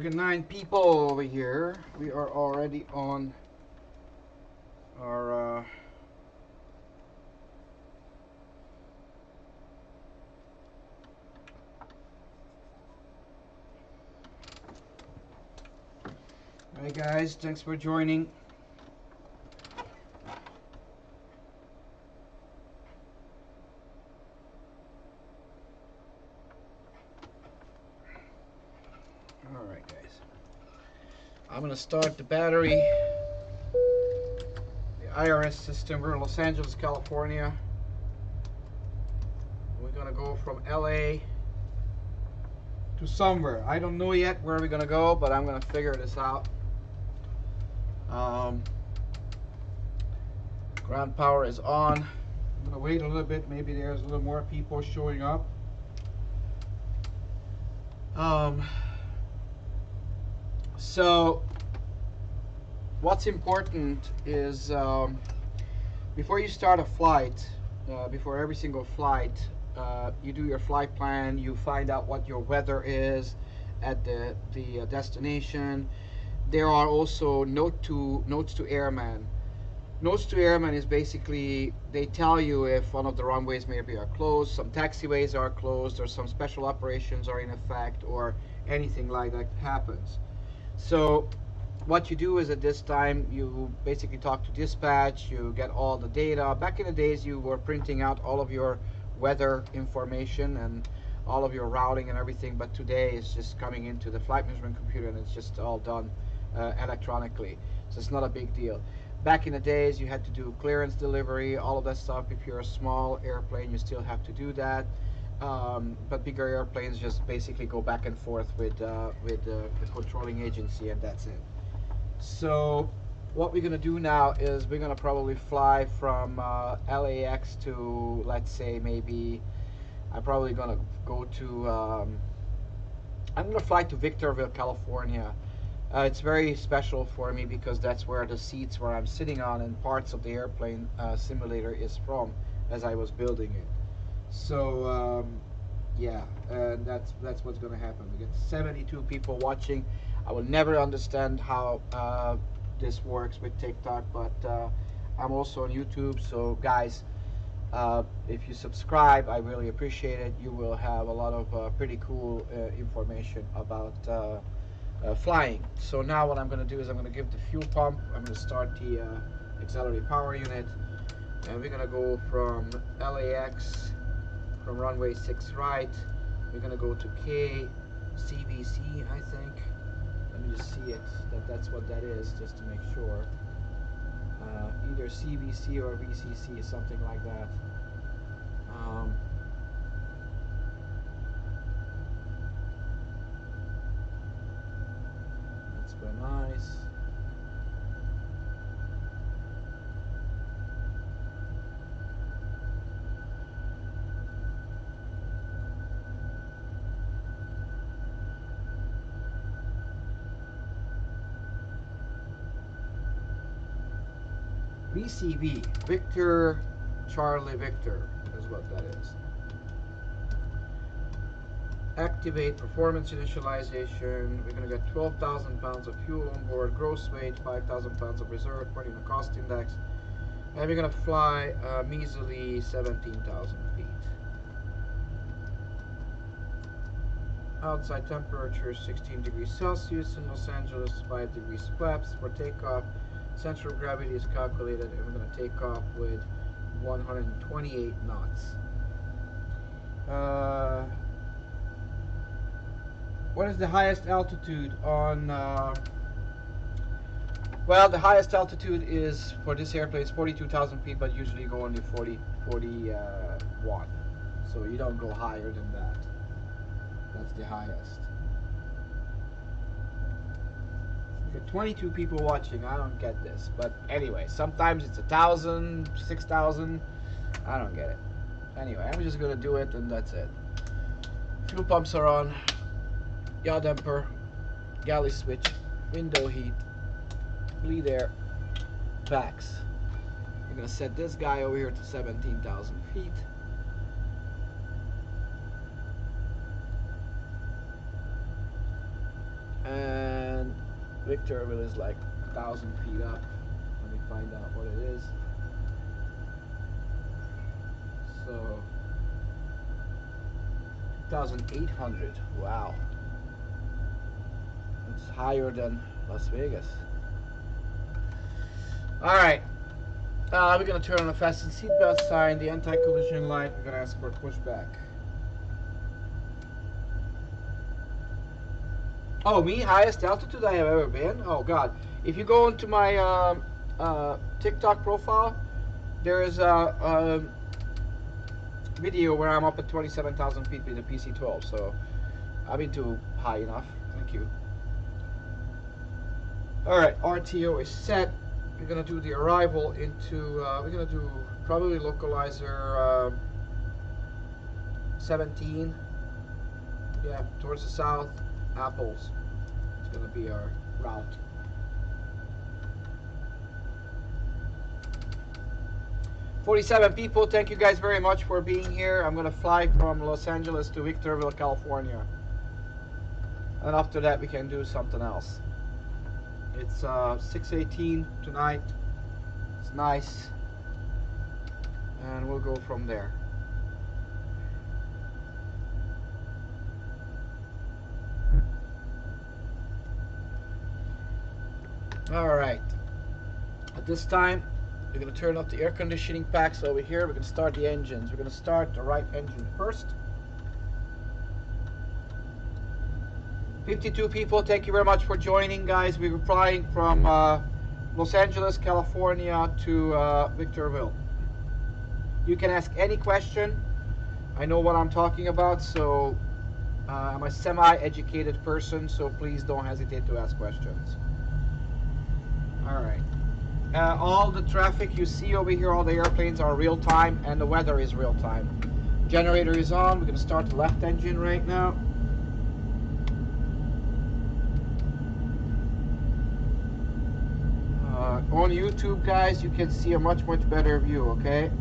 got 9 people over here. We are already on our Hey guys, thanks for joining. Alright guys, I'm gonna start the battery. The IRS system. We're in Los Angeles, California. We're gonna go from LA to somewhere. I don't know yet where we're gonna go, but I'm gonna figure this out. Ground power is on. I'm gonna wait a little bit. Maybe there's a little more people showing up. So what's important is before you start a flight, before every single flight, you do your flight plan. You find out what your weather is at the destination. There are also notes to airmen. Notes to airmen is basically they tell you if one of the runways maybe are closed, some taxiways are closed, or some special operations are in effect, or anything like that happens. So what you do is at this time you basically talk to dispatch, you get all the data. Back in the days you were printing out all of your weather information and all of your routing and everything, but today it's just coming into the flight management computer and it's just all done electronically, so it's not a big deal. Back in the days you had to do clearance delivery, all of that stuff. If you're a small airplane you still have to do that, but bigger airplanes just basically go back and forth with the controlling agency, and that's it. So what we're gonna do now is we're gonna probably fly from LAX to, let's say, maybe I'm probably gonna go to I'm gonna fly to Victorville, California. It's very special for me because that's where the seats where I'm sitting on and parts of the airplane simulator is from as I was building it. So yeah, and that's what's going to happen. We get 72 people watching. I will never understand how this works with TikTok, but I'm also on YouTube. So guys, if you subscribe, I really appreciate it. You will have a lot of pretty cool information about flying. So now what I'm going to do is I'm going to give the fuel pump. I'm going to start the auxiliary power unit, and we're going to go from LAX, from runway 6 right. We're going to go to KCVC, I think. Let me just see it, that's what that is, just to make sure. Either CVC or VCC, something like that. That's very nice. VCV, Victor Charlie Victor, is what that is. Activate performance initialization. We're going to get 12,000 pounds of fuel on board, gross weight, 5,000 pounds of reserve according to cost index. And we're going to fly measly 17,000 feet. Outside temperature 16 degrees Celsius in Los Angeles, 5 degrees flaps for takeoff. Central of gravity is calculated, and we're going to take off with 128 knots. What is the highest altitude on? Well, the highest altitude is for this airplane is 42,000 feet, but usually you go only 41. So you don't go higher than that. That's the highest. 22 people watching. I don't get this, but anyway, sometimes it's 1,000, 6,000. I don't get it. Anyway, I'm just gonna do it, and that's it. Fuel pumps are on. Yaw damper, galley switch, window heat, bleed air, packs. I'm gonna set this guy over here to 17,000 feet. Victorville is like 1,000 feet up. Let me find out what it is. So 1,800. Wow. It's higher than Las Vegas. Alright. We're going to turn on the fasten seatbelt sign, the anti-collision light. We're going to ask for a pushback. Oh, me? Highest altitude I have ever been? Oh, God. If you go into my TikTok profile, there is a video where I'm up at 27,000 feet with the PC-12. So, I've been too high enough. Thank you. Alright, RTO is set. We're going to do the arrival into, we're going to do probably localizer 17. Yeah, towards the south, Apples. It's going to be our route. "47 people, thank you guys very much for being here. I'm going to fly from Los Angeles to Victorville, California. And after that, we can do something else. It's 6:18 tonight. It's nice. And we'll go from there. Alright. At this time, we're going to turn off the air conditioning packs over here. We're going to start the engines. We're going to start the right engine first. 52 people, thank you very much for joining, guys. We're flying from Los Angeles, California to Victorville. You can ask any question. I know what I'm talking about, so I'm a semi-educated person, so please don't hesitate to ask questions. Alright. All the traffic you see over here, all the airplanes are real time, and the weather is real time. Generator is on. We're going to start the left engine right now. On YouTube, guys, you can see a much better view, okay?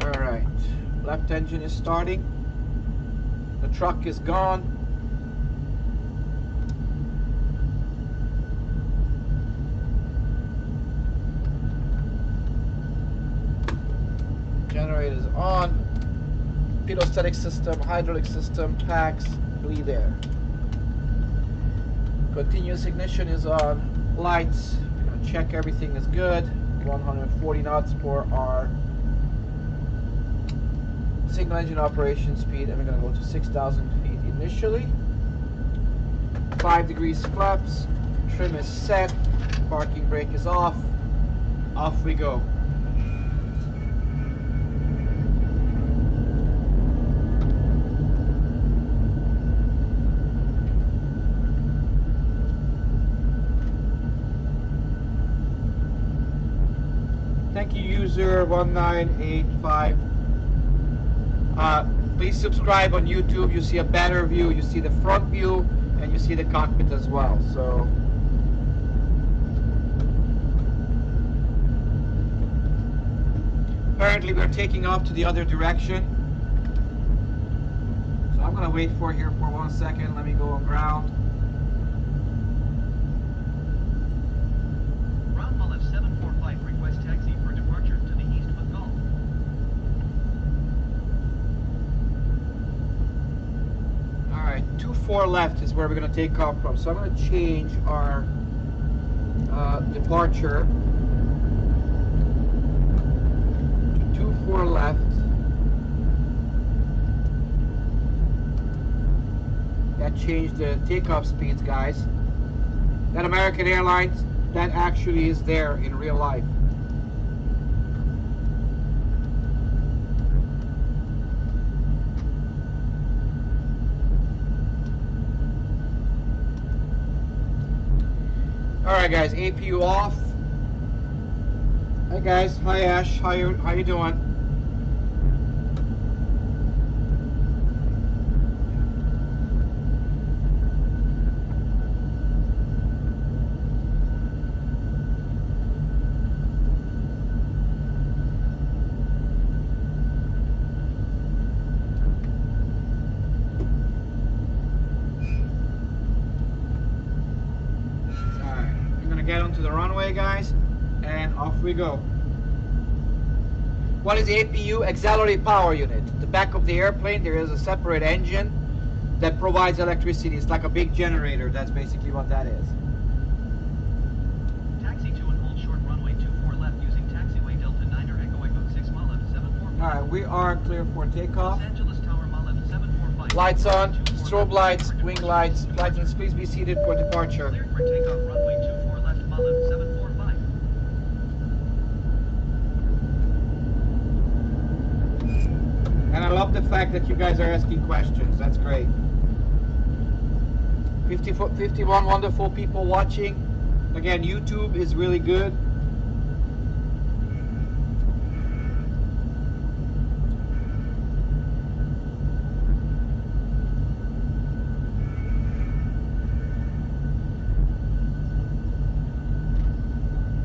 Alright, left engine is starting. The truck is gone. Generator is on. Pitot system, hydraulic system, packs, there. Continuous ignition is on. Lights, we're going to check everything is good. 140 knots for our single engine operation speed, and we're going to go to 6,000 feet initially. 5 degrees flaps, trim is set, parking brake is off. Off we go. Thank you, user 1985. Please subscribe on YouTube. You see a better view. You see the front view, and you see the cockpit as well. So, apparently we're taking off to the other direction. So I'm gonna wait here for 1 second. Let me go on ground. Alright, 24 left is where we're going to take off from. So I'm going to change our departure to 24 left. That changed the takeoff speeds, guys. That American Airlines, that actually is there in real life. Alright guys, APU off. Hi guys, hi Ash, how you doing? gonna get onto the runway, guys, and off we go. What is the APU? Auxiliary Power Unit. At the back of the airplane, there is a separate engine that provides electricity. It's like a big generator. That's basically what that is. Taxi to and hold short runway 24 left using taxiway Delta 9er Echo Echo 6 mile left 745. All right, we are clear for takeoff. Los Angeles Tower mile left 745. Lights on, strobe lights, wing lights. Flight attendants, please be seated for departure. Cleared for takeoff runway 24 left mile left 745. And I love the fact that you guys are asking questions. That's great. 51 wonderful people watching. Again, YouTube is really good.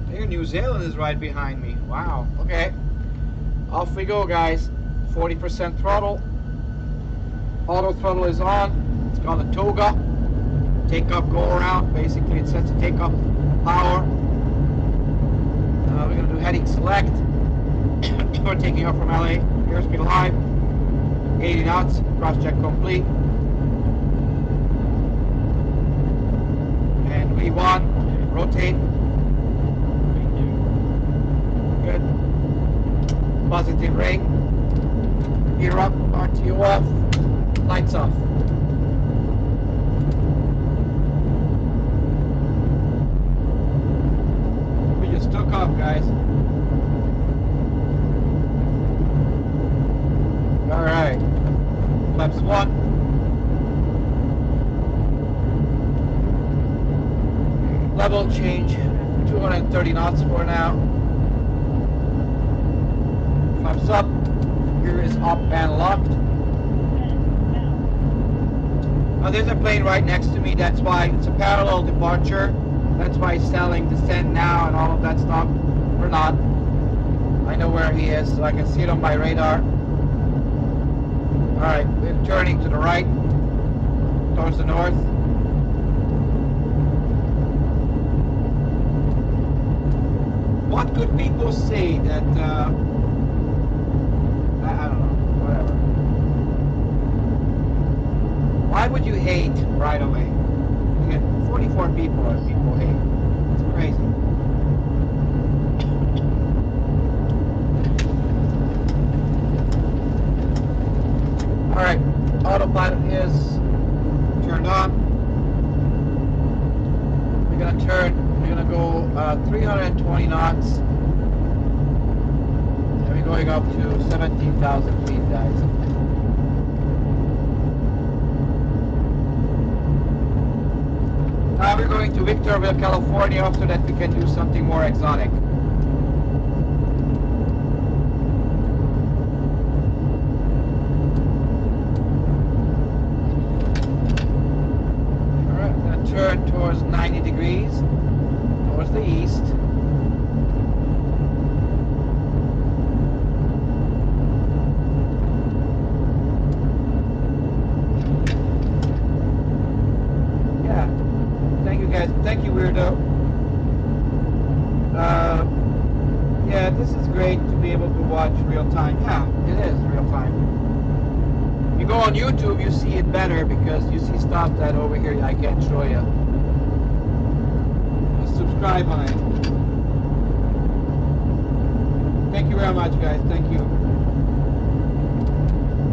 Here, New Zealand is right behind me. Wow. Okay. Off we go, guys. 40% throttle. Auto throttle is on. It's called a toga. Takeoff, go around. Basically, it sets a takeoff power. We're going to do heading select. We're taking off from LA. Airspeed live. 80 knots. Cross check complete. And V1. Rotate. Good. Positive ring. Gear up, RTO off, lights off. We just took off, guys. Alright. Flaps 1. Level change, 230 knots for now. Flaps up. Gear is up and locked. Now there's a plane right next to me. That's why it's a parallel departure. That's why he's telling descend now and all of that stuff. We're not. I know where he is, so I can see it on my radar. Alright, we're turning to the right, towards the north. What could people say that I don't know, whatever. Why would you hate right away? You get 44 people and people hate. It's crazy. Alright, autopilot is turned on. We're gonna turn, we're gonna go 320 knots. Going up to 17,000 feet, guys. Now we're going to Victorville, California. After that, we can do something more exotic. Alright, I'm going to turn towards 90 degrees, towards the east. Thank you, weirdo. Yeah, this is great to be able to watch real time. Yeah, it is real time. You go on YouTube, you see it better because you see stuff that over here I can't show you. Just subscribe on it. Thank you very much, guys. Thank you.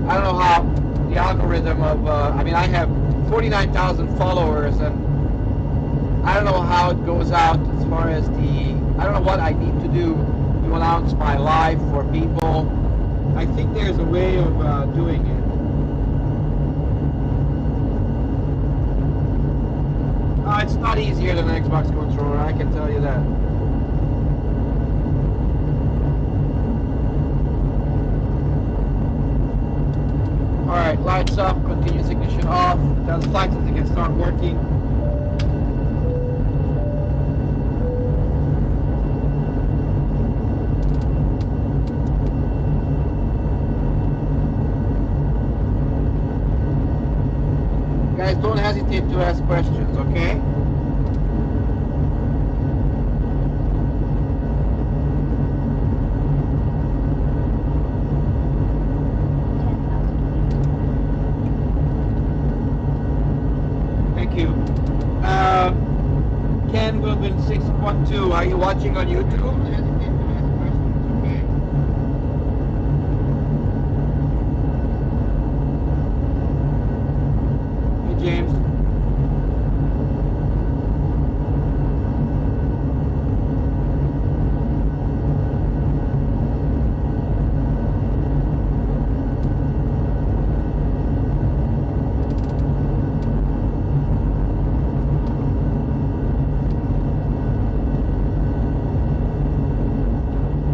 I don't know how the algorithm of, I mean, I have 49,000 followers and I don't know how it goes out as far as I don't know what I need to do to announce my live for people. I think there's a way of doing it. It's not easier than an Xbox controller, I can tell you that. Alright, lights up, continuous ignition off. Tell the flight attendant can start working. Guys, don't hesitate to ask questions, okay? Thank you. Ken Wilbin 612. Are you watching on YouTube? Hey James.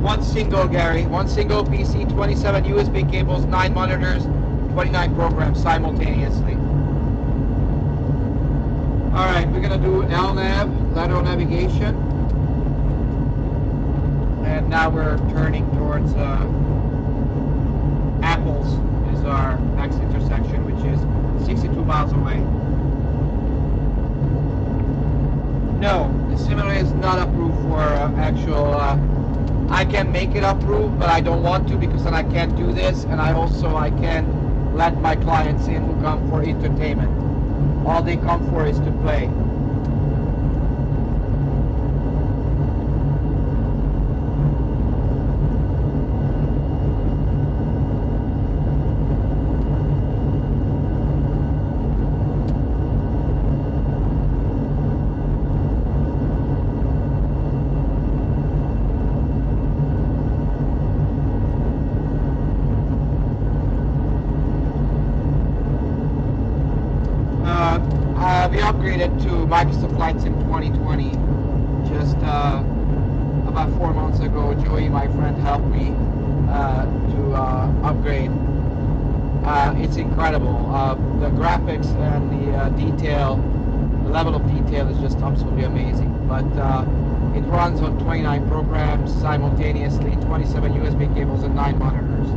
One single, Gary. One single PC, 27 USB cables, 9 monitors, 29 programs simultaneously. Alright, we're going to do LNAV, lateral navigation. And now we're turning towards Apples is our next intersection, which is 62 miles away. No, the simulator is not approved for actual... I can make it approved, but I don't want to because then I can't do this, and I can let my clients in who come for entertainment. All they come for is to play. We upgraded to Microsoft Flight Sim 2020 just about 4 months ago. Joey, my friend, helped me to upgrade. It's incredible. The graphics and the detail, the level of detail is just absolutely amazing. But it runs on 29 programs simultaneously, 27 USB cables and 9 monitors.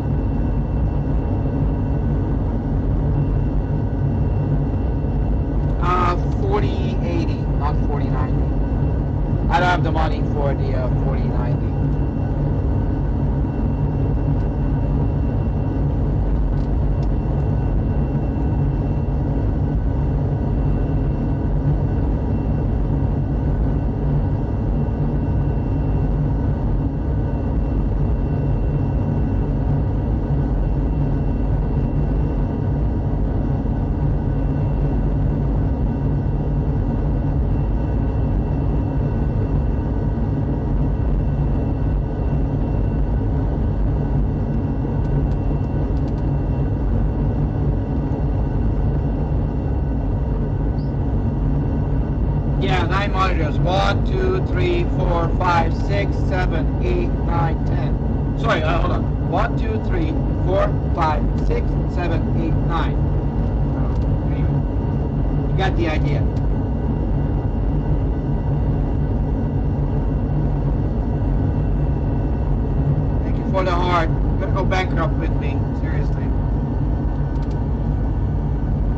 4080, not 4090. I don't have the money for the 4090. Yeah, 9 monitors. 1, 2, 3, 4, 5, 6, 7, 8, 9, 10. Sorry, hold on. 1, 2, 3, 4, 5, 6, 7, 8, 9. Anyway, you got the idea. Thank you for the heart. You're gonna go bankrupt with me. Seriously.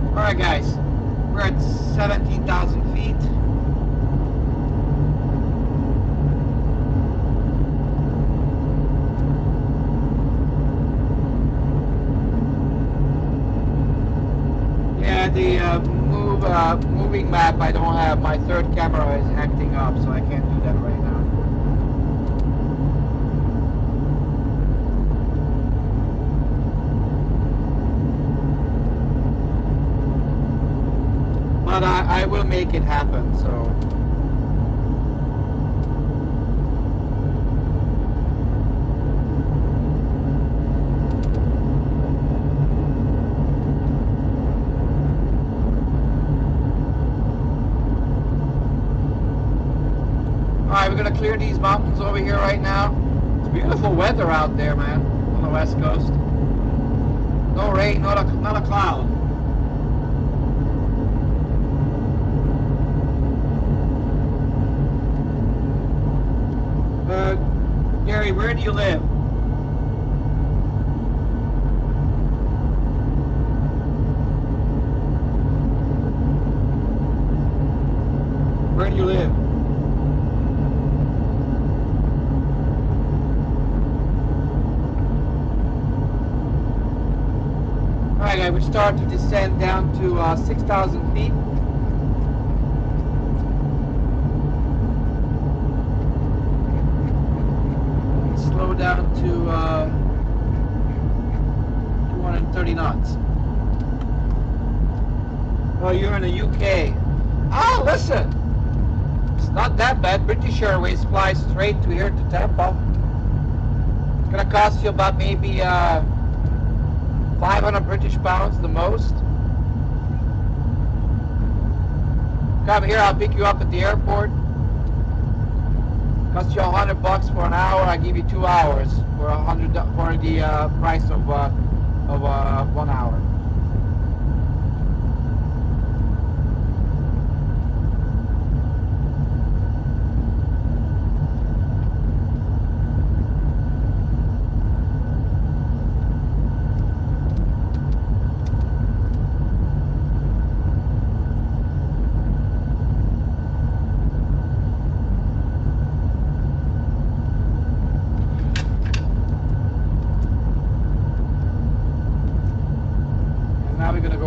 Alright guys, we're at 17,000 feet. Yeah, the moving map I don't have. My third camera is acting up, so I can't do that right now. But I will make it happen, so. Alright, we're gonna clear these mountains over here right now. It's beautiful weather out there, man, on the west coast. No rain, not a cloud. Gary, where do you live? Where do you live? Alright, we start to descend down to 6,000 feet. 30 knots. Oh, you're in the UK. Oh, listen. It's not that bad. British Airways flies straight to here to Tampa. It's gonna cost you about maybe 500 British pounds the most. Come here, I'll pick you up at the airport. Cost you $100 for an hour. I give you 2 hours for for the price of 1 hour.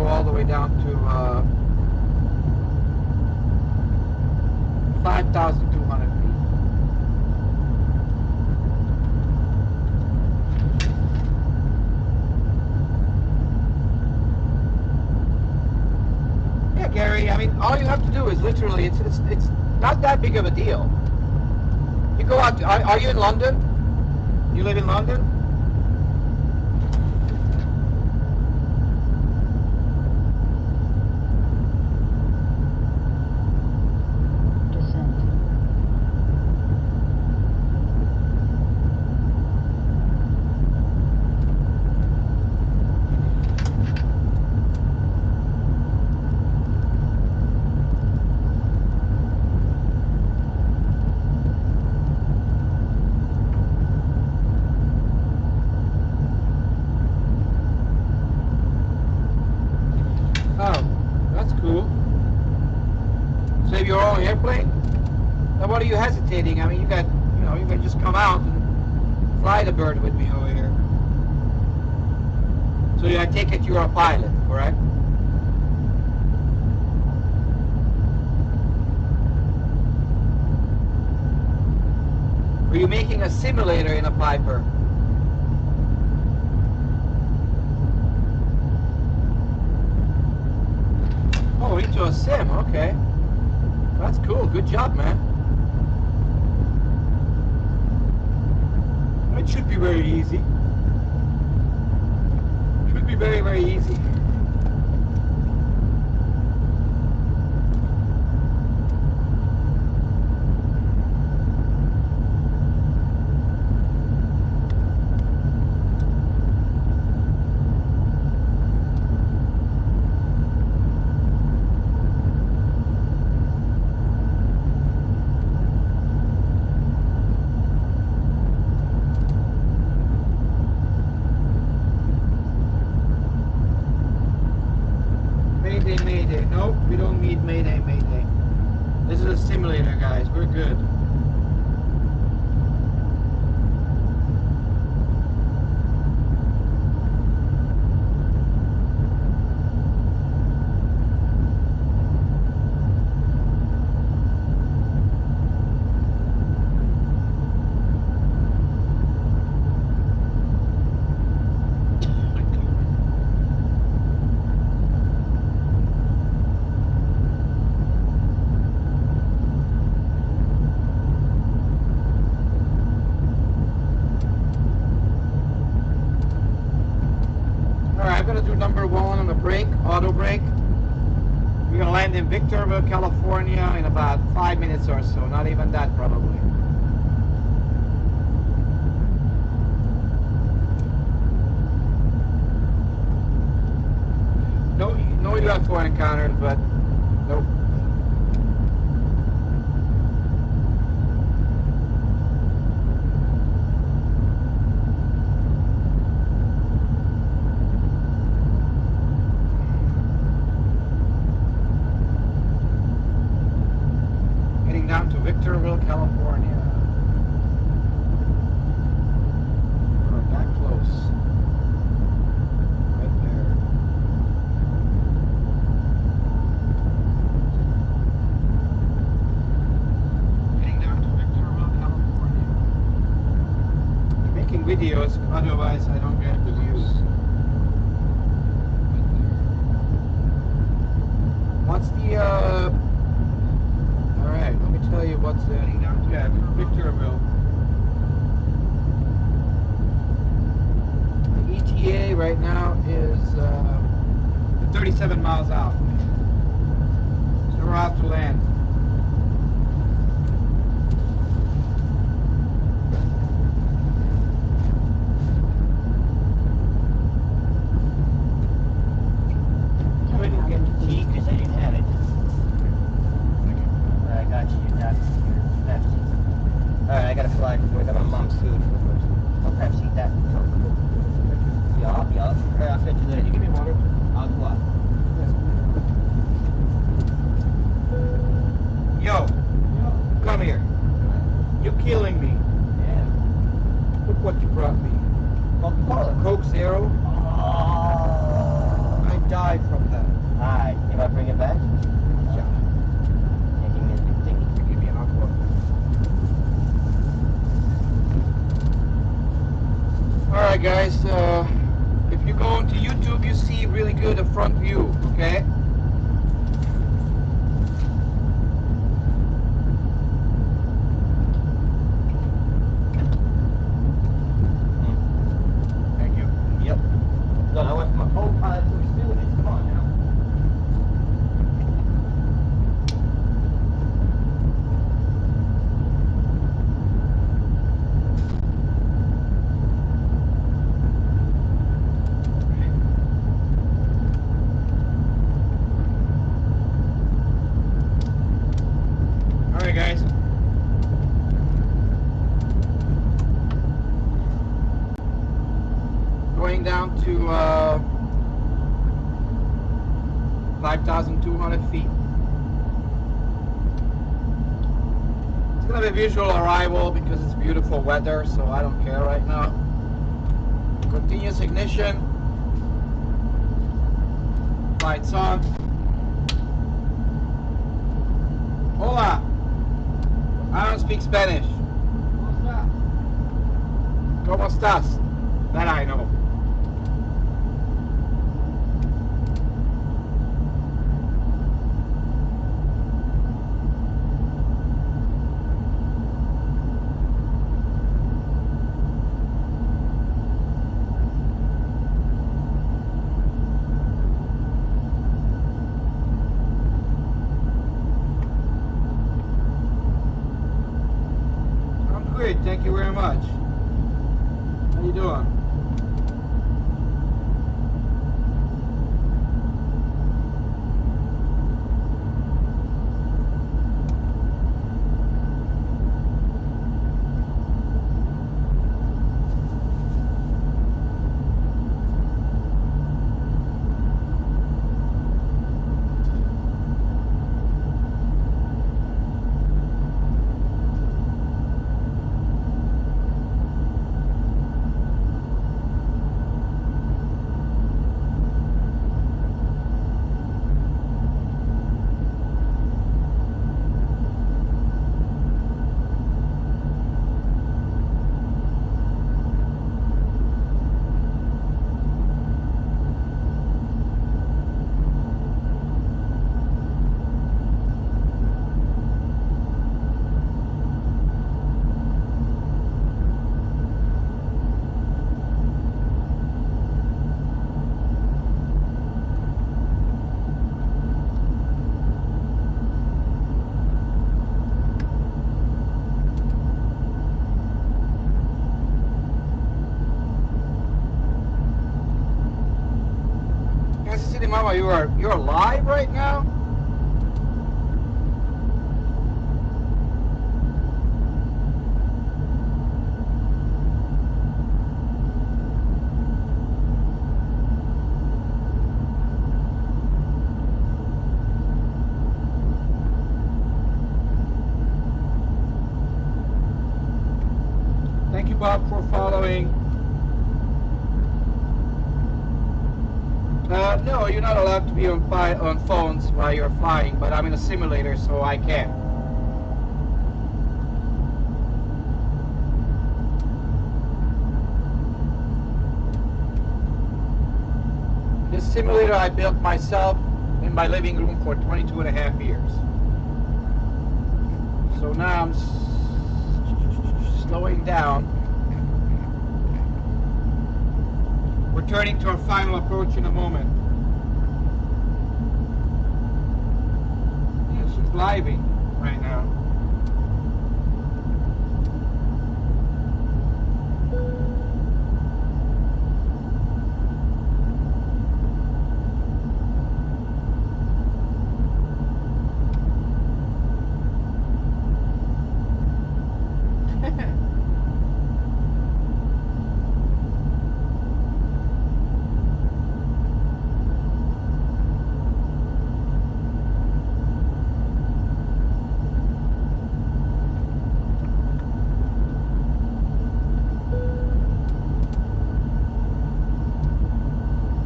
All the way down to 5,200 feet. Yeah, Gary. I mean, all you have to do is literally, it's not that big of a deal. You go out. Are you in London? You live in London? Your own airplane? Now what are you hesitating? I mean, you can just come out and fly the bird with me over here. So I take it you're a pilot, correct? Are you making a simulator in a Piper? Oh, into a sim, okay. That's cool. Good job, man. It should be very easy. Should be very, very easy. Mayday. Nope, we don't need Mayday. This is a simulator, guys. We're good. Number 1 on the brake, auto brake. We're gonna land in Victorville, California in about 5 minutes or so, not even that probably. No UFO encounters, but nope. Down to Victorville, California. We're that close. Right there. Getting down to Victorville, California. I'm making videos, otherwise I don't get the views. Yeah, Victorville. The ETA right now is 37 miles out. So we're out to land. Couldn't get the key because I didn't have it. I got you. That's Alright, I gotta fly for my mom's food. I'll perhaps eat that. Yup. Alright, I'll catch you later. You give me water? I'll go out. Yo, come here. You're killing me. Yeah. Look what you brought me. Coca-Cola. Coke Zero. Oh. I died from that. Alright, you might bring it back? Yeah. Making me a big thing. Give me an aqua. Alright guys, if you go into YouTube, you see really good the front view, okay? Thank you. Yep. No, I went from my co-pilot to experience. Come on now. Alright guys. Going down to 5,200 feet. It's gonna be a visual arrival because it's beautiful weather, so I don't care right now. Continuous ignition. Lights on. Hola. I don't speak Spanish. ¿Cómo estás? That I know. I'm great, thank you very much. How you doing? Mama, you're alive right now? Thank you, Bob, for following. No, you're not allowed to be on phones while you're flying, but I'm in a simulator, so I can. This simulator I built myself in my living room for 22.5 years. So now I'm slowing down. We're turning to our final approach in a moment. Yeah, she's living right now.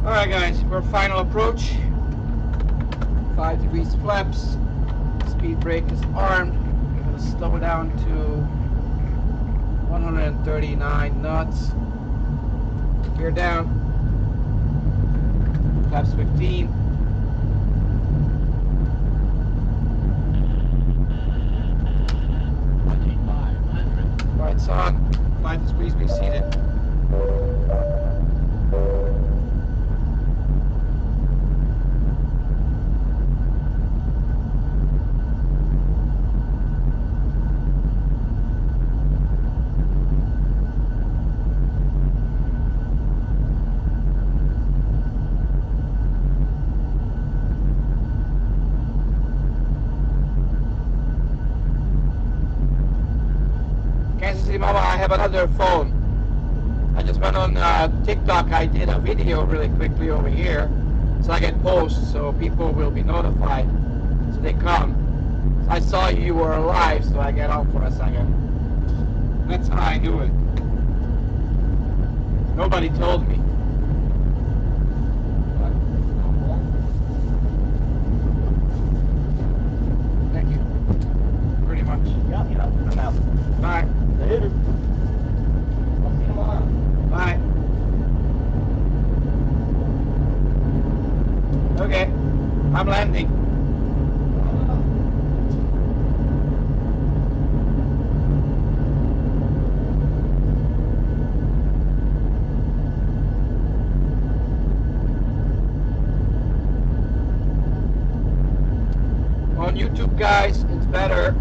Alright guys, for final approach, 5 degrees flaps, speed brake is armed. I'm going to slow it down to 139 knots. Gear down, flaps 15. Lights on, flight is please be seated. I have another phone. I just went on TikTok. I did a video really quickly over here so I can post so people will be notified so they come. So I saw you were alive, so I get on for a second. That's how I do it. Nobody told me. Thank you. Pretty much. Yeah, I'm out. Bye. Later. I'll see you tomorrow. Bye. Okay, I'm landing. On YouTube, guys, it's better.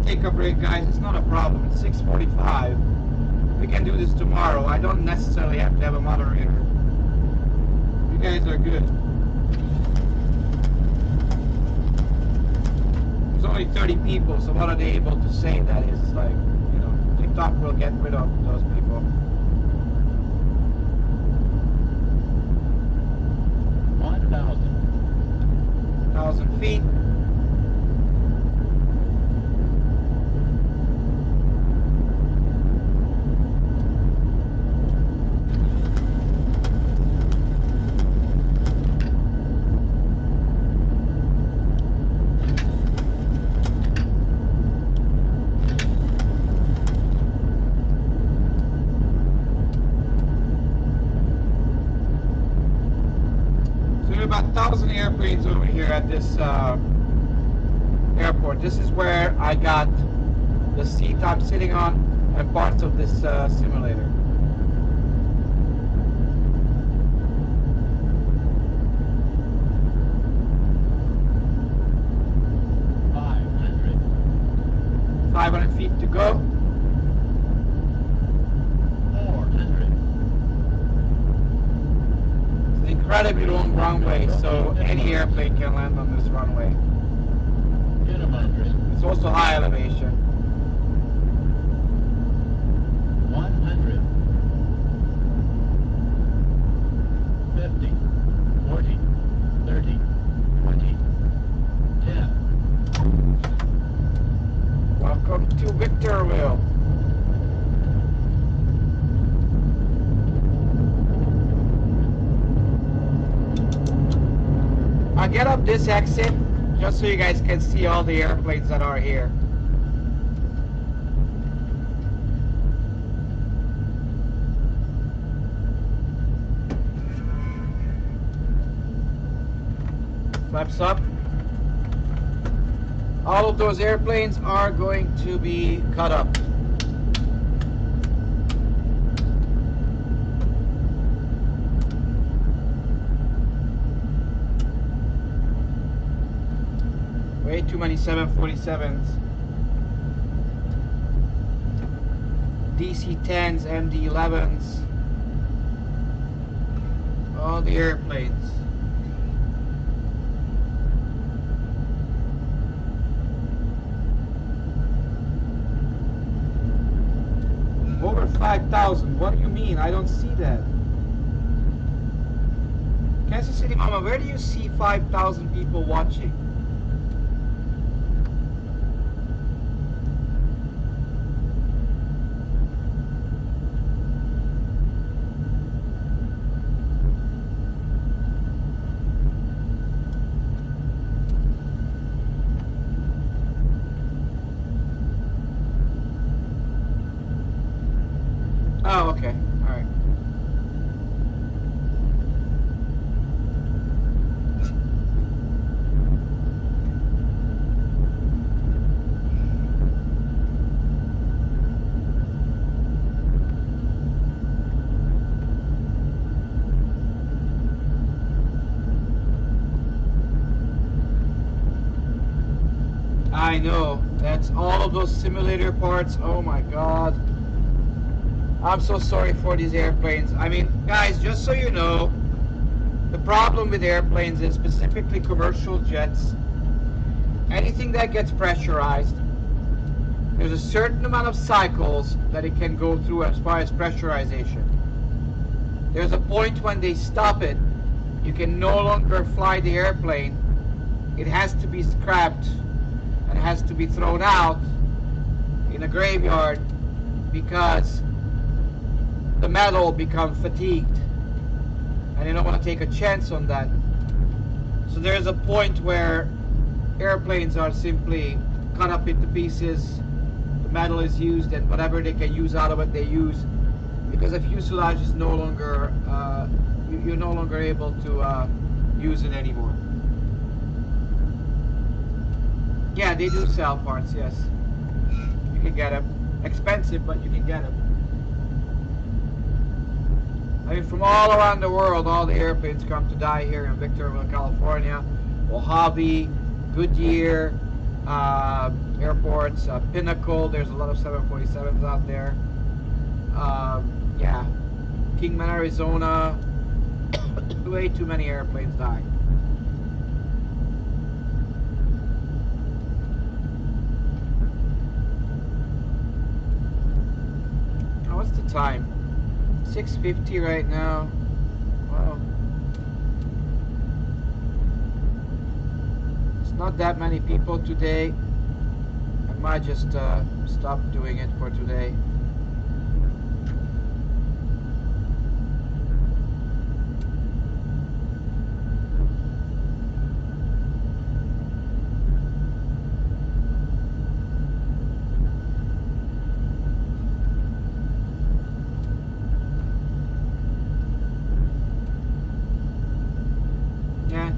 Take a break, guys. It's not a problem. It's 6:45. We can do this tomorrow. I don't necessarily have to have a moderator. You guys are good. There's only 30 people, so what are they able to say that is like, you know, TikTok will get rid of those people. 1,000 feet. About 1,000 airplanes over here at this airport. This is where I got the seat I'm sitting on and parts of this simulator. $500 feet to go. 400. incredibly long runway, so any airplane can land on this runway. It's also high elevation. 100. 50. 40. 30. 20. 10. Welcome to Victorville. I'll get up this exit just so you guys can see all the airplanes that are here. Flaps up. All of those airplanes are going to be cut up. Way too many 747s. DC-10s, MD-11s. All the airplanes. Over 5,000. What do you mean? I don't see that. Kansas City Mama, where do you see 5,000 people watching? Oh, okay. All right. I know. That's all of those simulator parts. Oh my God. I'm so sorry for these airplanes. I mean, guys, just so you know, the problem with airplanes is specifically commercial jets. Anything that gets pressurized, there's a certain amount of cycles that it can go through as far as pressurization. There's a point when they stop it, you can no longer fly the airplane. It has to be scrapped and has to be thrown out in a graveyard because the metal becomes fatigued and you don't want to take a chance on that. So there's a point where airplanes are simply cut up into pieces, the metal is used, and whatever they can use out of it they use, because the fuselage is no longer you're no longer able to use it anymore. Yeah, they do sell parts, yes. You can get them. Expensive, but you can get them. I mean, from all around the world, all the airplanes come to die here in Victorville, California. Mojave, Goodyear, airports, Pinnacle. There's a lot of 747s out there. Yeah, Kingman, Arizona. Way too many airplanes die. Oh, what's the time? 6:50 right now. Well, it's not that many people today. I might just stop doing it for today. Yeah.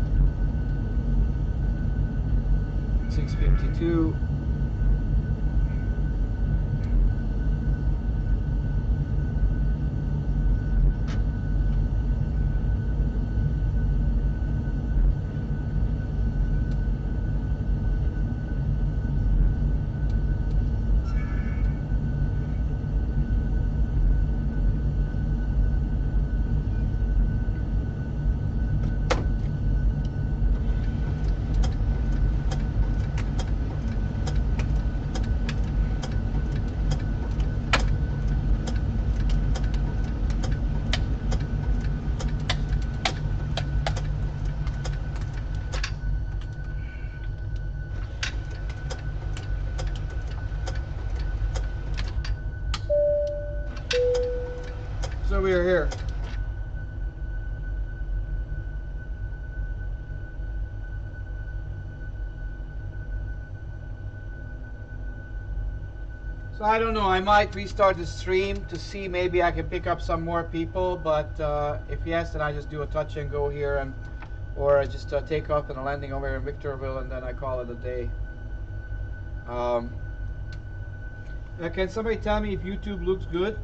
6:52. So we are here. So I don't know, I might restart the stream to see maybe I can pick up some more people, but if yes, then I just do a touch and go here, and or I just take off and a landing over in Victorville, and then I call it a day. Can somebody tell me if YouTube looks good?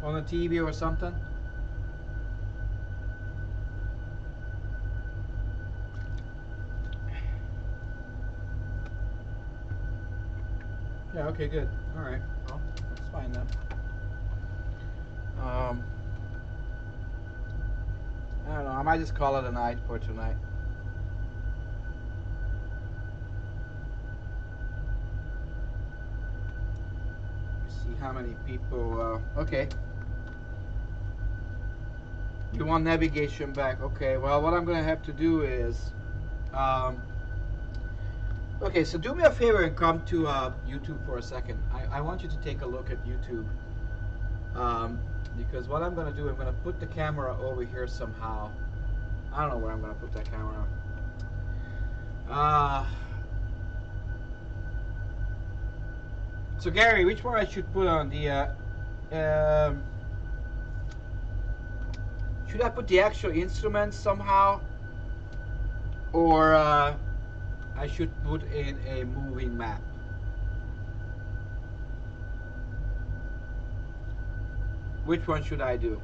On the TV or something? Yeah, okay, good. Alright, well, that's fine then. I don't know, I might just call it a night for tonight. See how many people, okay. You want navigation back, okay. Well, what I'm gonna have to do is, okay, so do me a favor and come to YouTube for a second. I want you to take a look at YouTube. Because what I'm going to do, I'm going to put the camera over here somehow. I don't know where I'm going to put that camera. So Gary, which one I should put on? The should I put the actual instruments somehow? Or I should put in a moving map? Which one should I do?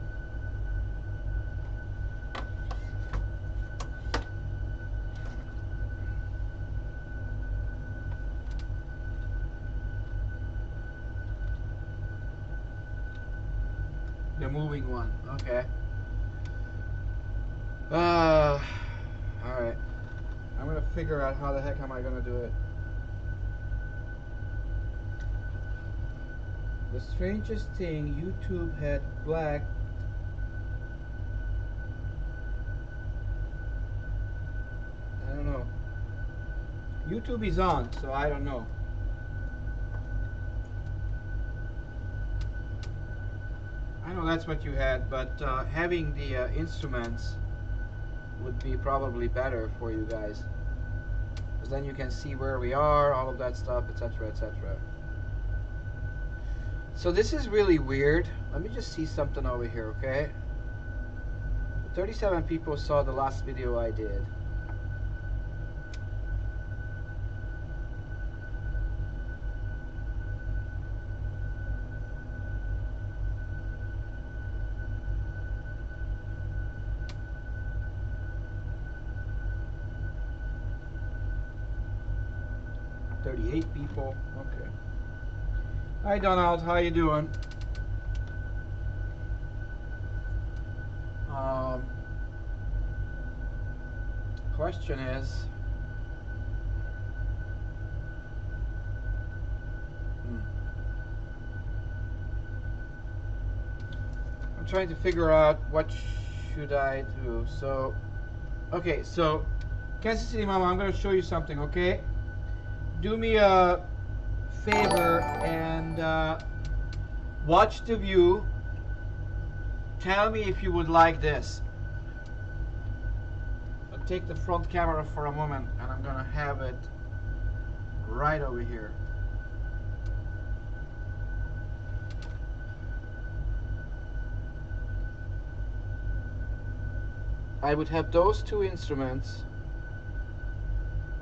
The moving one, okay. Alright. I'm gonna figure out how the heck am I gonna do it. The strangest thing, YouTube had black. I don't know. YouTube is on, so I don't know. I know that's what you had, but having the instruments would be probably better for you guys. Because then you can see where we are, all of that stuff, etc., etc. So this is really weird. Let me just see something over here, okay? 37 people saw the last video I did. People. Okay. Hi Donald, how you doing? Question is, I'm trying to figure out what should I do. So, okay, so Kansas City Mama, I'm going to show you something, okay? Do me a favor and watch the view. Tell me if you would like this. I'll take the front camera for a moment and I'm gonna have it right over here. I would have those two instruments.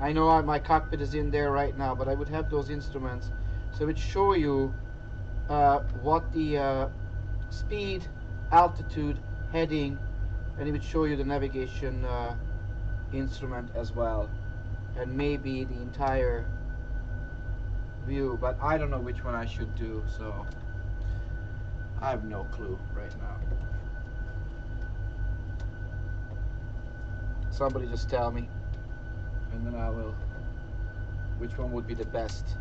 I know my cockpit is in there right now, but I would have those instruments. So it would show you what the speed, altitude, heading, and it would show you the navigation instrument as well. And maybe the entire view, but I don't know which one I should do, so I have no clue right now. Somebody just tell me. And then I will, which one would be the best.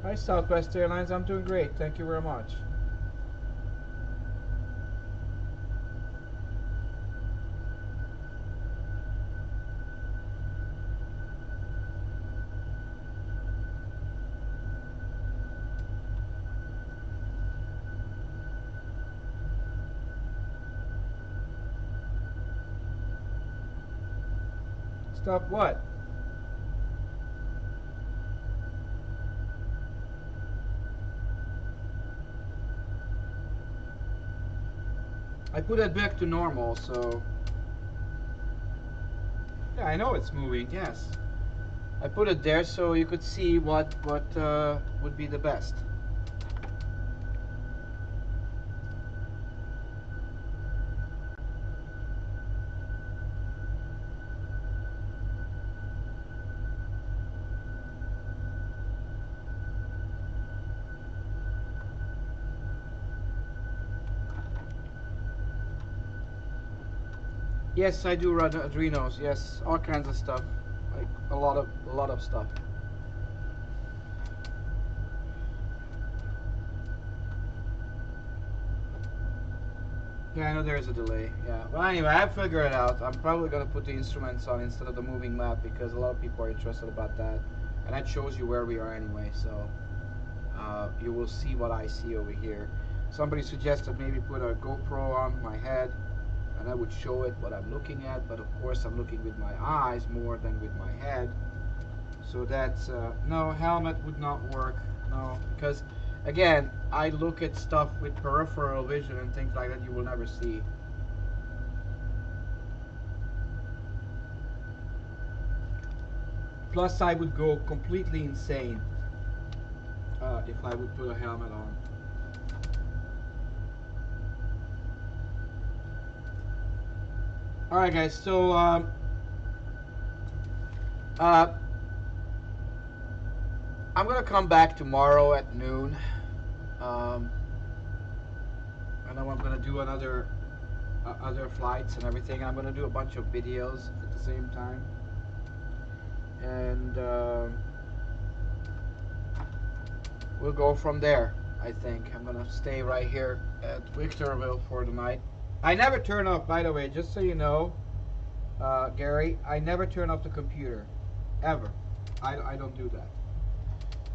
Hi Southwest Airlines, I'm doing great, thank you very much. Stop what? I put it back to normal, so yeah, I know it's moving. Yes, I put it there so you could see what would be the best. Yes, I do run adrenos. Yes, all kinds of stuff, like a lot of stuff. Yeah, I know there is a delay. Yeah, but anyway, I figured it out. I'm probably gonna put the instruments on instead of the moving map because a lot of people are interested about that, and that shows you where we are anyway. So you will see what I see over here. Somebody suggested maybe put a GoPro on my head, and I would show it what I'm looking at. But of course, I'm looking with my eyes more than with my head. So that's no, helmet would not work. No, because again, I look at stuff with peripheral vision and things like that you will never see. Plus, I would go completely insane if I would put a helmet on. Alright guys, so I'm gonna come back tomorrow at noon. I know I'm gonna do another other flights and everything. I'm gonna do a bunch of videos at the same time, and we'll go from there. I think I'm gonna stay right here at Victorville for the night. I never turn off, by the way, just so you know, Gary. I never turn off the computer, ever. I don't do that.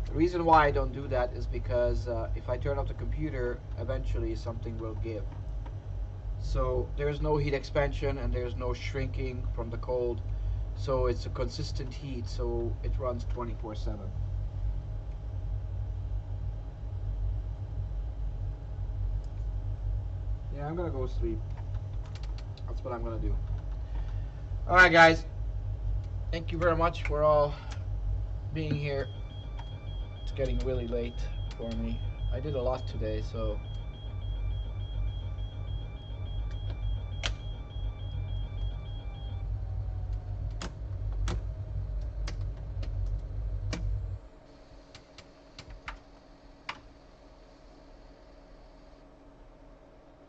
The reason why I don't do that is because if I turn off the computer, eventually something will give. So there's no heat expansion and there's no shrinking from the cold. So it's a consistent heat, so it runs 24/7. Yeah, I'm gonna go sleep. That's what I'm gonna do. Alright guys, thank you very much for all being here. It's getting really late for me. I did a lot today, so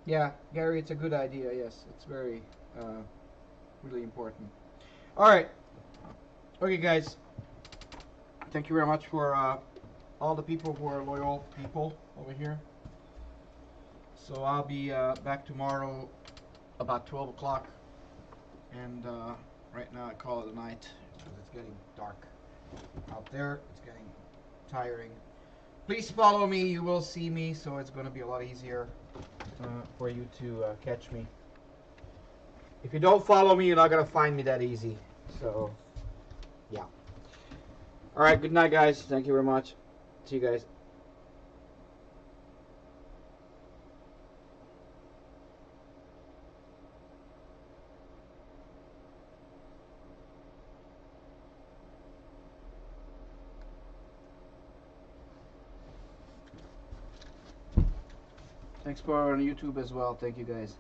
yeah, Gary, it's a good idea. Yes, it's very really important. All right, okay guys, thank you very much for all the people who are loyal people over here. So I'll be back tomorrow about 12 o'clock, and right now I call it a night because it's getting dark out there. It's getting tiring. Please follow me. You will see me, so it's going to be a lot easier for you to catch me. If you don't follow me, you're not going to find me that easy. So, yeah. All right, good night, guys. Thank you very much. See you guys. Thanks for on YouTube as well. Thank you, guys.